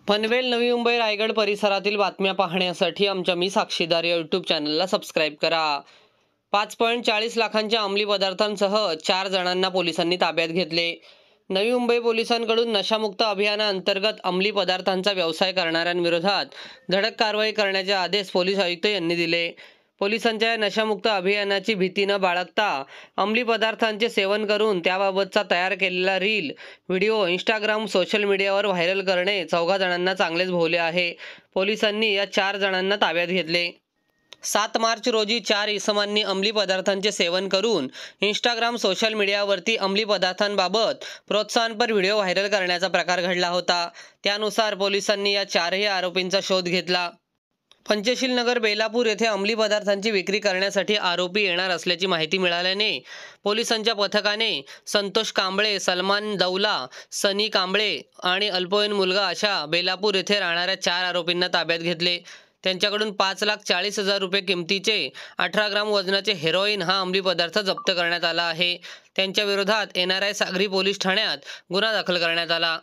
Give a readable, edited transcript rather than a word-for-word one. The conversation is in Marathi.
पनवेल, नवी मुंबई, रायगड परिसरातील बातम्या पाहण्यासाठी आमच्या मी साक्षीदार या यूट्यूब चॅनलला सबस्क्राईब करा. 5.40 लाखांच्या अंमली पदार्थांसह 4 जणांना पोलिसांनी ताब्यात घेतले. नवी मुंबई पोलिसांकडून नशामुक्त अभियानाअंतर्गत अंमली पदार्थांचा व्यवसाय करणाऱ्यांविरोधात धडक कारवाई करण्याचे आदेश पोलीस आयुक्त यांनी दिले. पोलिसांच्या या नशामुक्त अभियानाची भीती न बाळगता अंमली पदार्थांचे सेवन करून त्याबाबतचा तयार केलेला रील, व्हिडिओ इंस्टाग्राम, सोशल मीडियावर व्हायरल करणे 4 जणांना चांगलेच भोवले आहे. पोलिसांनी या 4 जणांना ताब्यात घेतले. 7 मार्च रोजी 4 इसमांनी अंमली पदार्थांचे सेवन करून इंस्टाग्राम, सोशल मीडियावरती अंमली पदार्थांबाबत प्रोत्साहनपर व्हिडिओ व्हायरल करण्याचा प्रकार घडला होता. त्यानुसार पोलिसांनी या 4ही आरोपींचा शोध घेतला. पंचशील नगर, बेलापूर येथे अंमली पदार्थांची विक्री करण्यासाठी आरोपी येणार असल्याची माहिती मिळाल्याने पोलिसांच्या पथकाने संतोष कांबळे, सलमान दौला, सनी कांबळे आणि अल्पवयीन मुलगा अशा बेलापूर येथे राहणाऱ्या 4 आरोपींना ताब्यात घेतले. त्यांच्याकडून 5,40,000 रुपये किमतीचे 18 ग्राम वजनाचे हेरोईन हा अंमली पदार्थ जप्त करण्यात आला आहे. त्यांच्या विरोधात NRI सागरी पोलीस ठाण्यात गुन्हा दाखल करण्यात आला.